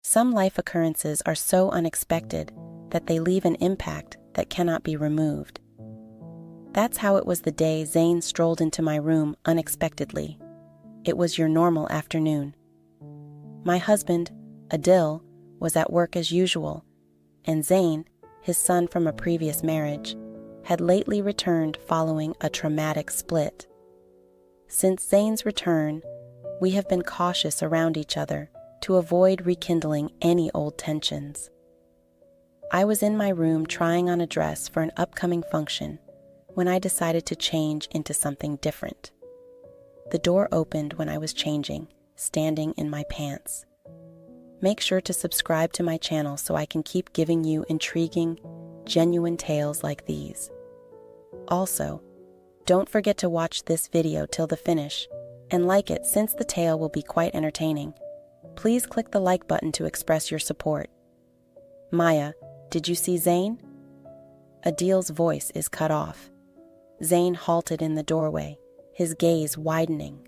Some life occurrences are so unexpected that they leave an impact that cannot be removed. That's how it was the day Zane strolled into my room unexpectedly. It was your normal afternoon. My husband, Adil, was at work as usual, and Zane, his son from a previous marriage, had lately returned following a traumatic split. Since Zane's return, we have been cautious around each other to avoid rekindling any old tensions. I was in my room trying on a dress for an upcoming function when I decided to change into something different. The door opened when I was changing, standing in my pants. Make sure to subscribe to my channel so I can keep giving you intriguing, genuine tales like these. Also, don't forget to watch this video till the finish and like it since the tale will be quite entertaining. Please click the like button to express your support. Maya, did you see Zane? Adil's voice is cut off. Zane halted in the doorway, his gaze widening.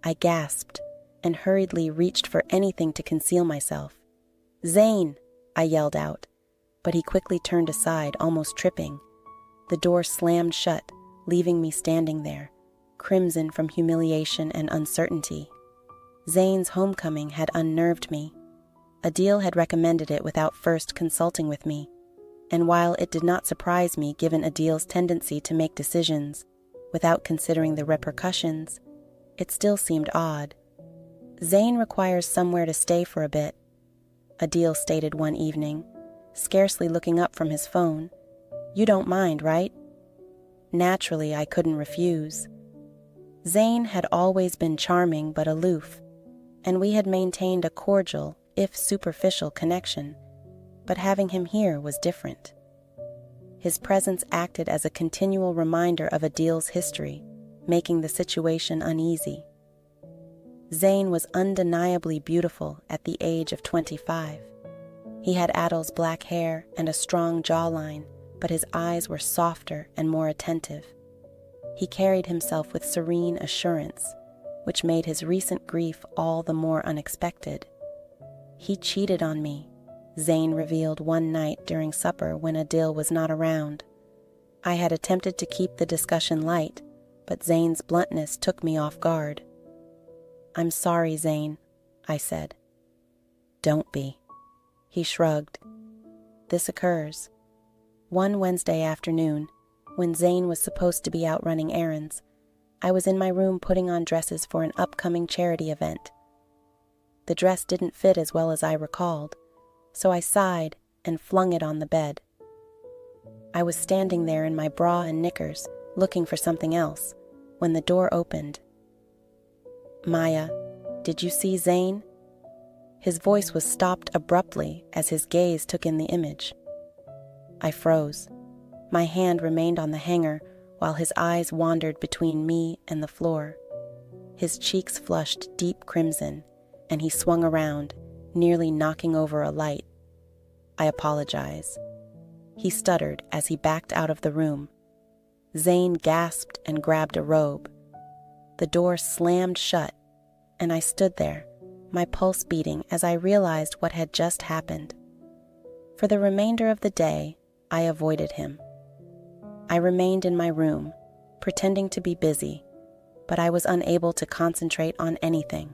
I gasped and hurriedly reached for anything to conceal myself. Zane, I yelled out, but he quickly turned aside, almost tripping. The door slammed shut, leaving me standing there, crimson from humiliation and uncertainty. Zane's homecoming had unnerved me. Adil had recommended it without first consulting with me, and while it did not surprise me given Adil's tendency to make decisions without considering the repercussions, it still seemed odd. Zane requires somewhere to stay for a bit, Adil stated one evening, scarcely looking up from his phone. You don't mind, right? Naturally, I couldn't refuse. Zane had always been charming but aloof, and we had maintained a cordial, if superficial, connection, but having him here was different. His presence acted as a continual reminder of Adil's history, making the situation uneasy. Zane was undeniably beautiful at the age of 25. He had Adil's black hair and a strong jawline, but his eyes were softer and more attentive. He carried himself with serene assurance, which made his recent grief all the more unexpected. He cheated on me, Zane revealed one night during supper when Adil was not around. I had attempted to keep the discussion light, but Zane's bluntness took me off guard. I'm sorry, Zane, I said. Don't be. He shrugged. This occurs. One Wednesday afternoon, when Zane was supposed to be out running errands, I was in my room putting on dresses for an upcoming charity event. The dress didn't fit as well as I recalled, so I sighed and flung it on the bed. I was standing there in my bra and knickers, looking for something else, when the door opened. Maya, did you see Zane? His voice was stopped abruptly as his gaze took in the image. I froze. My hand remained on the hanger while his eyes wandered between me and the floor. His cheeks flushed deep crimson, and he swung around, nearly knocking over a light. I apologize. He stuttered as he backed out of the room. Zane gasped and grabbed a robe. The door slammed shut, and I stood there, my pulse beating as I realized what had just happened. For the remainder of the day, I avoided him. I remained in my room, pretending to be busy, but I was unable to concentrate on anything.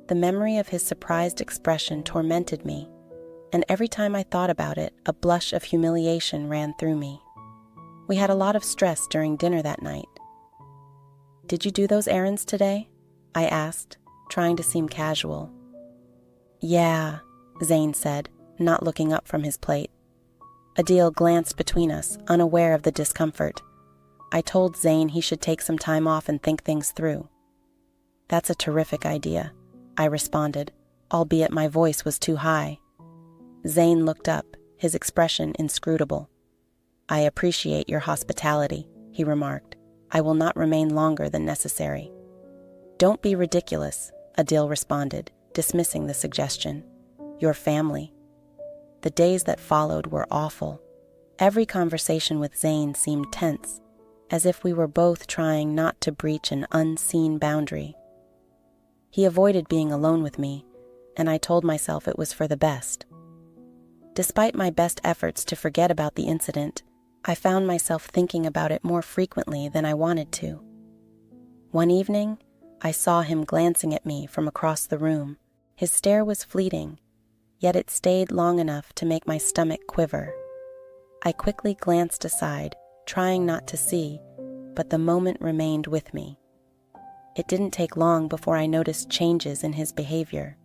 The memory of his surprised expression tormented me, and every time I thought about it, a blush of humiliation ran through me. We had a lot of stress during dinner that night. Did you do those errands today? I asked, trying to seem casual. Yeah, Zane said, not looking up from his plate. Adil glanced between us, unaware of the discomfort. I told Zane he should take some time off and think things through. That's a terrific idea, I responded, albeit my voice was too high. Zane looked up, his expression inscrutable. I appreciate your hospitality, he remarked. I will not remain longer than necessary. Don't be ridiculous, Adil responded, dismissing the suggestion. Your family. The days that followed were awful. Every conversation with Zane seemed tense, as if we were both trying not to breach an unseen boundary. He avoided being alone with me, and I told myself it was for the best. Despite my best efforts to forget about the incident, I found myself thinking about it more frequently than I wanted to. One evening, I saw him glancing at me from across the room. His stare was fleeting, yet it stayed long enough to make my stomach quiver. I quickly glanced aside, trying not to see, but the moment remained with me. It didn't take long before I noticed changes in his behavior.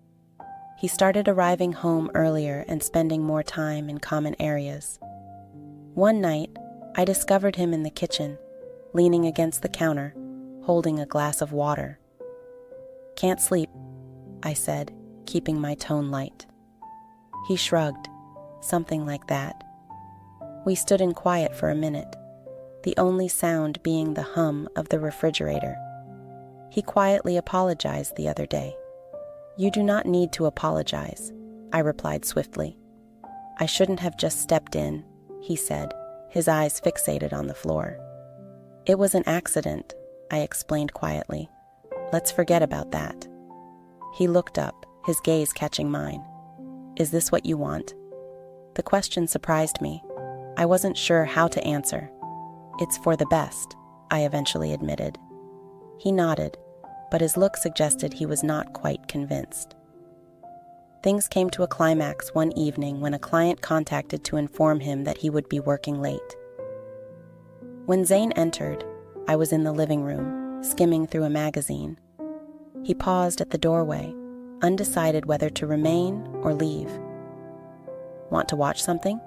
He started arriving home earlier and spending more time in common areas. One night, I discovered him in the kitchen, leaning against the counter, holding a glass of water. "Can't sleep," I said, keeping my tone light. He shrugged, something like that. We stood in quiet for a minute, the only sound being the hum of the refrigerator. He quietly apologized the other day. "You do not need to apologize," I replied swiftly. "I shouldn't have just stepped in," he said, his eyes fixated on the floor. "It was an accident," I explained quietly. "Let's forget about that." He looked up, his gaze catching mine. "Is this what you want?" The question surprised me. I wasn't sure how to answer. "It's for the best," I eventually admitted. He nodded, but his look suggested he was not quite convinced. Things came to a climax one evening when a client contacted to inform him that he would be working late. When Zane entered, I was in the living room, skimming through a magazine. He paused at the doorway, undecided whether to remain or leave. "Want to watch something?"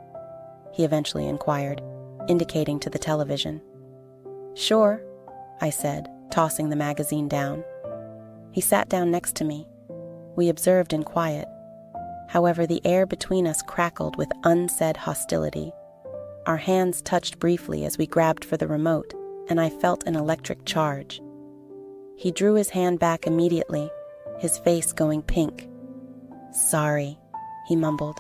he eventually inquired, indicating to the television. "Sure," I said, tossing the magazine down. He sat down next to me. We observed in quiet. However, the air between us crackled with unsaid hostility. Our hands touched briefly as we grabbed for the remote, and I felt an electric charge. He drew his hand back immediately, his face going pink. "Sorry," he mumbled.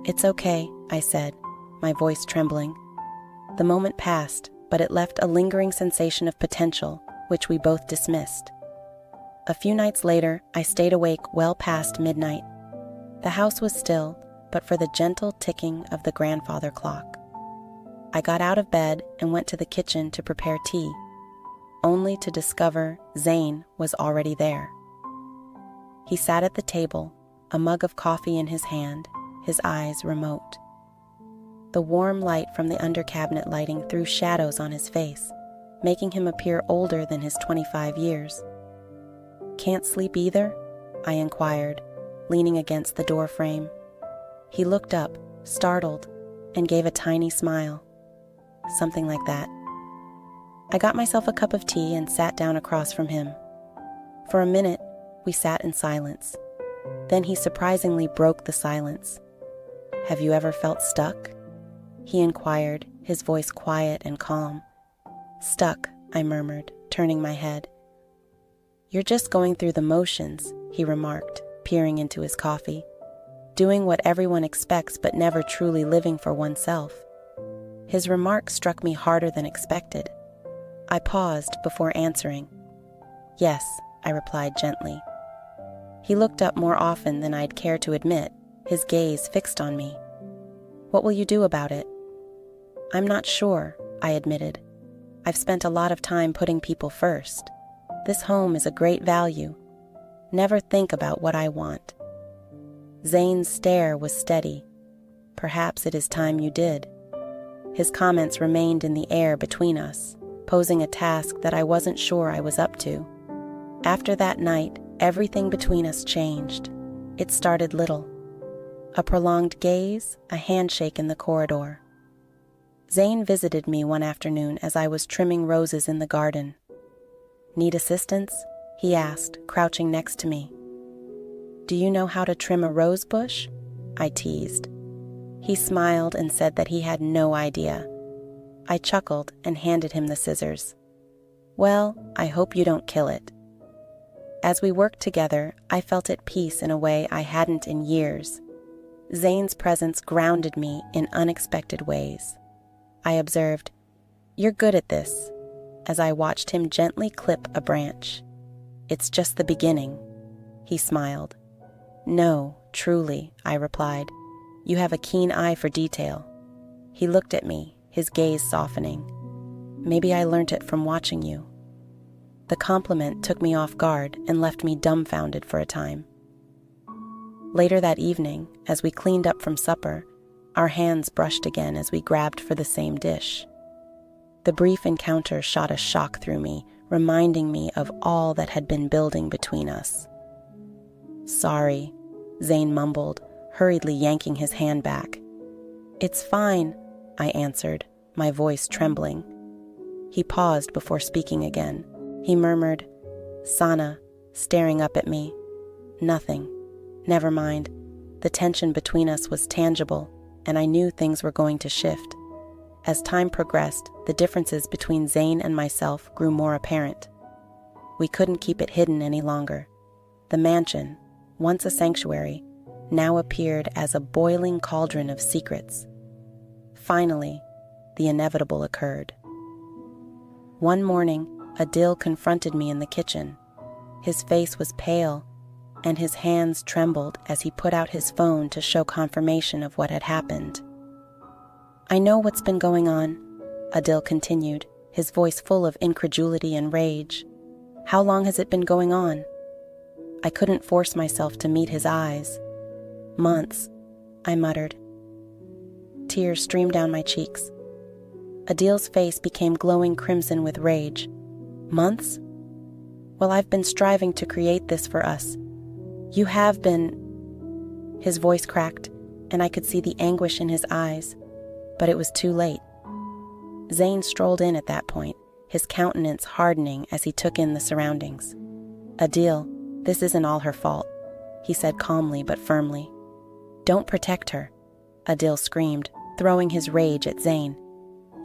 "It's okay," I said, my voice trembling. The moment passed, but it left a lingering sensation of potential, which we both dismissed. A few nights later, I stayed awake well past midnight. The house was still, but for the gentle ticking of the grandfather clock. I got out of bed and went to the kitchen to prepare tea, only to discover Zane was already there. He sat at the table, a mug of coffee in his hand, his eyes remote. The warm light from the under-cabinet lighting threw shadows on his face, making him appear older than his 25 years. "Can't sleep either?" I inquired, leaning against the door frame. He looked up, startled, and gave a tiny smile. Something like that. I got myself a cup of tea and sat down across from him. For a minute, we sat in silence. Then he surprisingly broke the silence. "Have you ever felt stuck?" he inquired, his voice quiet and calm. "Stuck," I murmured, turning my head. "You're just going through the motions," he remarked, peering into his coffee. "Doing what everyone expects but never truly living for oneself." His remark struck me harder than expected. I paused before answering. "Yes," I replied gently. He looked up more often than I'd care to admit, his gaze fixed on me. "What will you do about it?" "I'm not sure," I admitted. "I've spent a lot of time putting people first. This home is a great value. Never think about what I want." Zane's stare was steady. "Perhaps it is time you did." His comments remained in the air between us, posing a task that I wasn't sure I was up to. After that night, everything between us changed. It started little. A prolonged gaze, a handshake in the corridor. Zane visited me one afternoon as I was trimming roses in the garden. "Need assistance?" he asked, crouching next to me. "Do you know how to trim a rose bush?" I teased. He smiled and said that he had no idea. I chuckled and handed him the scissors. "Well, I hope you don't kill it." As we worked together, I felt at peace in a way I hadn't in years. Zane's presence grounded me in unexpected ways. I observed, "You're good at this," as I watched him gently clip a branch. "It's just the beginning," he smiled. "No, truly," I replied. "You have a keen eye for detail." He looked at me, his gaze softening. "Maybe I learnt it from watching you." The compliment took me off guard and left me dumbfounded for a time. Later that evening, as we cleaned up from supper, our hands brushed again as we grabbed for the same dish. The brief encounter shot a shock through me, reminding me of all that had been building between us. "Sorry," Zane mumbled, hurriedly yanking his hand back. "It's fine," I answered, my voice trembling. He paused before speaking again. He murmured, "Sana," staring up at me. "Nothing. Never mind." The tension between us was tangible, and I knew things were going to shift. As time progressed, the differences between Zane and myself grew more apparent. We couldn't keep it hidden any longer. The mansion, once a sanctuary, now appeared as a boiling cauldron of secrets. Finally, the inevitable occurred. One morning, Adil confronted me in the kitchen. His face was pale, and his hands trembled as he put out his phone to show confirmation of what had happened. "I know what's been going on," Adil continued, his voice full of incredulity and rage. "How long has it been going on?" I couldn't force myself to meet his eyes. "Months," I muttered. Tears streamed down my cheeks. Adil's face became glowing crimson with rage. "Months? Well, I've been striving to create this for us. You have been—" His voice cracked, and I could see the anguish in his eyes, but it was too late. Zane strolled in at that point, his countenance hardening as he took in the surroundings. "Adil, this isn't all her fault," he said calmly but firmly. "Don't protect her," Adil screamed, throwing his rage at Zane.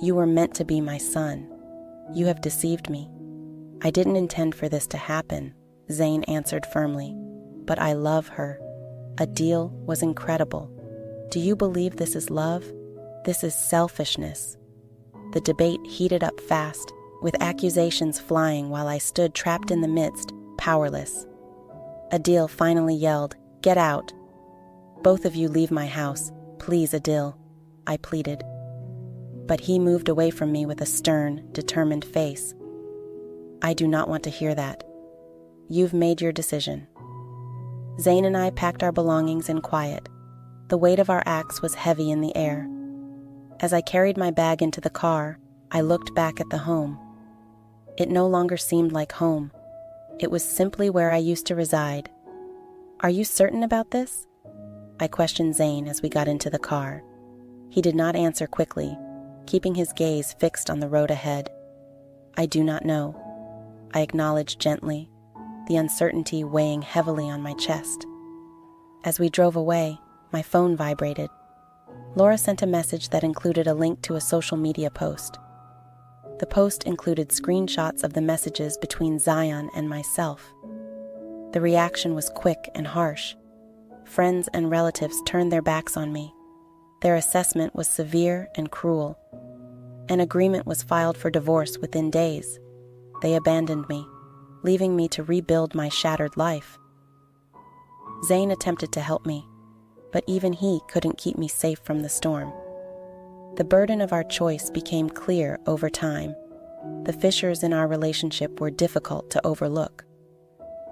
"You were meant to be my son. You have deceived me." "I didn't intend for this to happen," Zane answered firmly. "But I love her." Adil was incredible. "Do you believe this is love? This is selfishness." The debate heated up fast, with accusations flying while I stood trapped in the midst, powerless. Adil finally yelled, "Get out!" "Both of you leave my house. Please, Adil," I pleaded. But he moved away from me with a stern, determined face. "I do not want to hear that. You've made your decision." Zane and I packed our belongings in quiet. The weight of our acts was heavy in the air. As I carried my bag into the car, I looked back at the home. It no longer seemed like home. It was simply where I used to reside. "Are you certain about this?" I questioned Zane as we got into the car. He did not answer quickly, keeping his gaze fixed on the road ahead. "I do not know," I acknowledged gently, the uncertainty weighing heavily on my chest. As we drove away, my phone vibrated. Laura sent a message that included a link to a social media post. The post included screenshots of the messages between Zion and myself. The reaction was quick and harsh. Friends and relatives turned their backs on me. Their assessment was severe and cruel. An agreement was filed for divorce within days. They abandoned me, leaving me to rebuild my shattered life. Zane attempted to help me, but even he couldn't keep me safe from the storm. The burden of our choice became clear over time. The fissures in our relationship were difficult to overlook.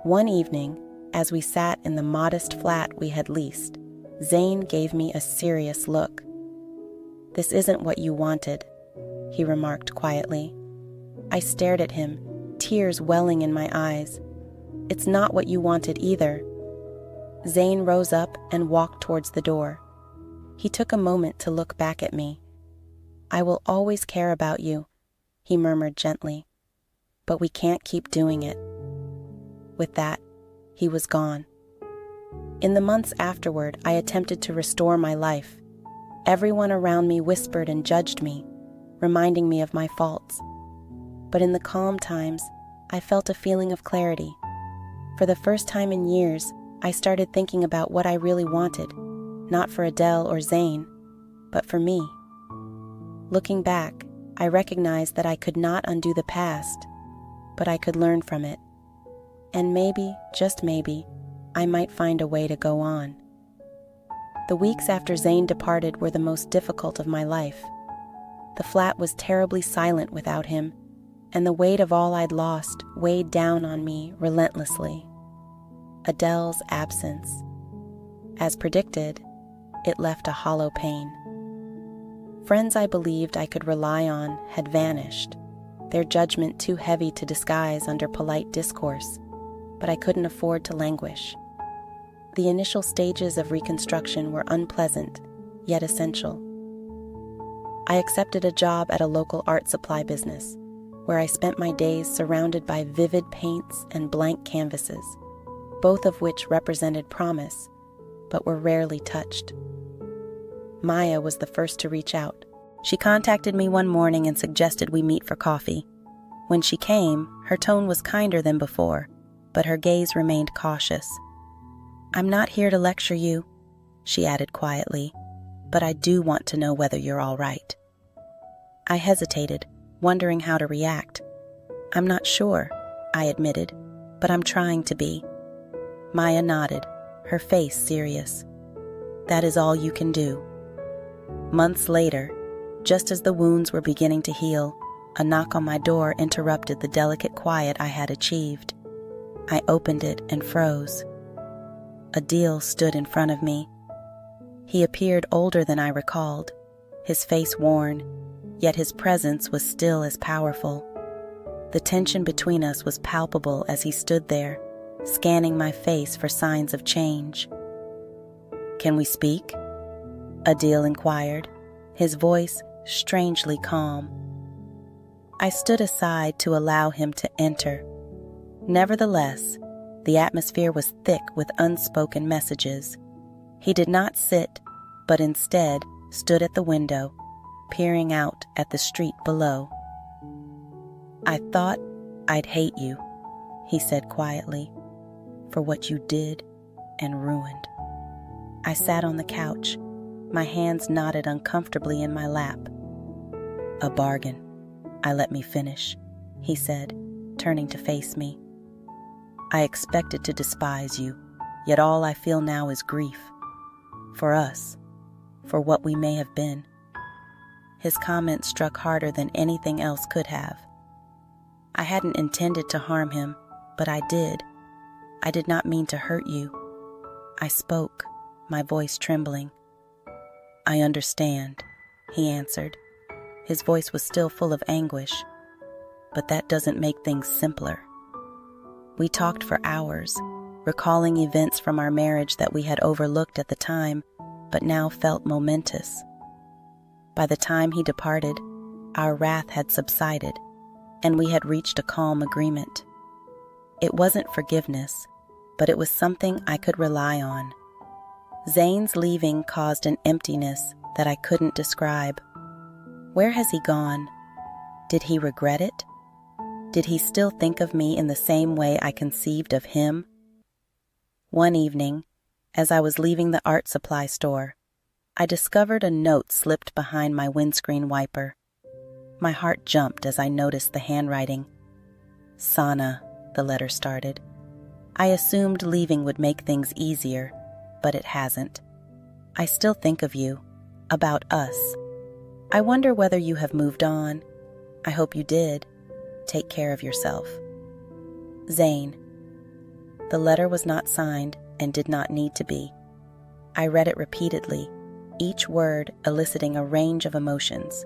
One evening, as we sat in the modest flat we had leased, Zane gave me a serious look. "This isn't what you wanted," he remarked quietly. I stared at him, tears welling in my eyes. "It's not what you wanted either." Zane rose up and walked towards the door. He took a moment to look back at me. "I will always care about you," he murmured gently. "But we can't keep doing it." With that, he was gone. In the months afterward, I attempted to restore my life. Everyone around me whispered and judged me, reminding me of my faults. But in the calm times, I felt a feeling of clarity. For the first time in years, I started thinking about what I really wanted, not for Adele or Zane, but for me. Looking back, I recognized that I could not undo the past, but I could learn from it. And maybe, just maybe, I might find a way to go on. The weeks after Zane departed were the most difficult of my life. The flat was terribly silent without him, and the weight of all I'd lost weighed down on me relentlessly. Adele's absence. As predicted, it left a hollow pain. Friends I believed I could rely on had vanished, their judgment too heavy to disguise under polite discourse, but I couldn't afford to languish. The initial stages of reconstruction were unpleasant, yet essential. I accepted a job at a local art supply business, where I spent my days surrounded by vivid paints and blank canvases, both of which represented promise, but were rarely touched. Maya was the first to reach out. She contacted me one morning and suggested we meet for coffee. When she came, her tone was kinder than before, but her gaze remained cautious. "I'm not here to lecture you," she added quietly, "but I do want to know whether you're all right." I hesitated, wondering how to react. "I'm not sure," I admitted, "but I'm trying to be." Maya nodded, her face serious. "That is all you can do." Months later, just as the wounds were beginning to heal, a knock on my door interrupted the delicate quiet I had achieved. I opened it and froze. Adil stood in front of me. He appeared older than I recalled, his face worn, yet his presence was still as powerful. The tension between us was palpable as he stood there, scanning my face for signs of change. "Can we speak?" Adil inquired, his voice strangely calm. I stood aside to allow him to enter. Nevertheless, the atmosphere was thick with unspoken messages. He did not sit, but instead stood at the window, peering out at the street below. "I thought I'd hate you," he said quietly, "for what you did and ruined." I sat on the couch, my hands knotted uncomfortably in my lap. "A bargain. Let me finish," he said, turning to face me. "I expected to despise you, yet all I feel now is grief. For us, for what we may have been." His comment struck harder than anything else could have. I hadn't intended to harm him, but I did. I did not mean to hurt you. I spoke, my voice trembling. "I understand," he answered. His voice was still full of anguish, but that doesn't make things simpler. We talked for hours, recalling events from our marriage that we had overlooked at the time, but now felt momentous. By the time he departed, our wrath had subsided, and we had reached a calm agreement. It wasn't forgiveness, but it was something I could rely on. Zane's leaving caused an emptiness that I couldn't describe. Where has he gone? Did he regret it? Did he still think of me in the same way I conceived of him? One evening, as I was leaving the art supply store, I discovered a note slipped behind my windscreen wiper. My heart jumped as I noticed the handwriting. "Sana," the letter started. I assumed leaving would make things easier, but it hasn't. I still think of you, about us. I wonder whether you have moved on. I hope you did. Take care of yourself. Zane. The letter was not signed and did not need to be. I read it repeatedly, each word eliciting a range of emotions.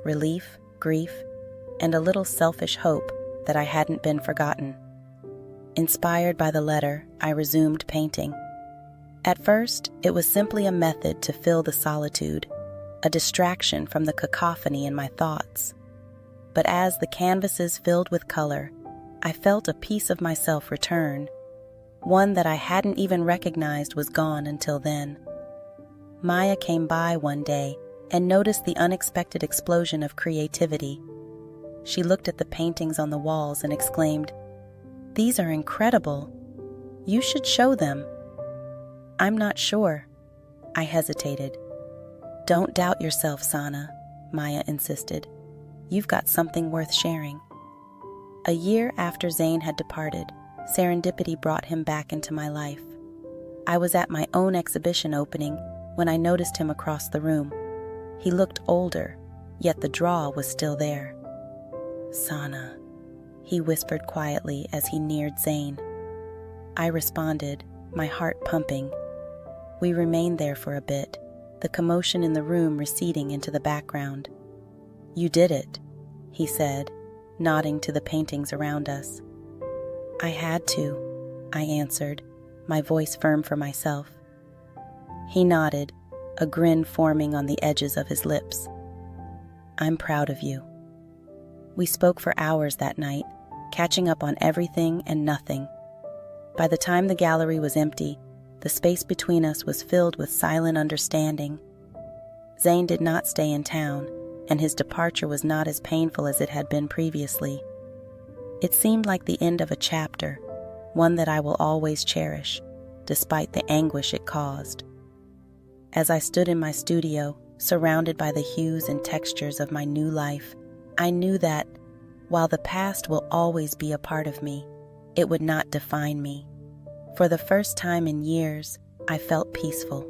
Relief, grief, and a little selfish hope that I hadn't been forgotten. Inspired by the letter, I resumed painting. At first, it was simply a method to fill the solitude, a distraction from the cacophony in my thoughts. But as the canvases filled with color, I felt a piece of myself return, one that I hadn't even recognized was gone until then. Maya came by one day and noticed the unexpected explosion of creativity. She looked at the paintings on the walls and exclaimed, "These are incredible. You should show them." "I'm not sure." I hesitated. "Don't doubt yourself, Sana," Maya insisted. "You've got something worth sharing." A year after Zane had departed, Serendipity brought him back into my life. I was at my own exhibition opening when I noticed him across the room. He looked older, yet the draw was still there. "Sana," he whispered quietly as he neared Zane. I responded, my heart pumping. We remained there for a bit, the commotion in the room receding into the background. "You did it," he said, nodding to the paintings around us. "I had to," I answered, my voice firm for myself. He nodded, a grin forming on the edges of his lips. "I'm proud of you." We spoke for hours that night, catching up on everything and nothing. By the time the gallery was empty, the space between us was filled with silent understanding. Zane did not stay in town, and his departure was not as painful as it had been previously. It seemed like the end of a chapter, one that I will always cherish, despite the anguish it caused. As I stood in my studio, surrounded by the hues and textures of my new life, I knew that, while the past will always be a part of me, it would not define me. For the first time in years, I felt peaceful.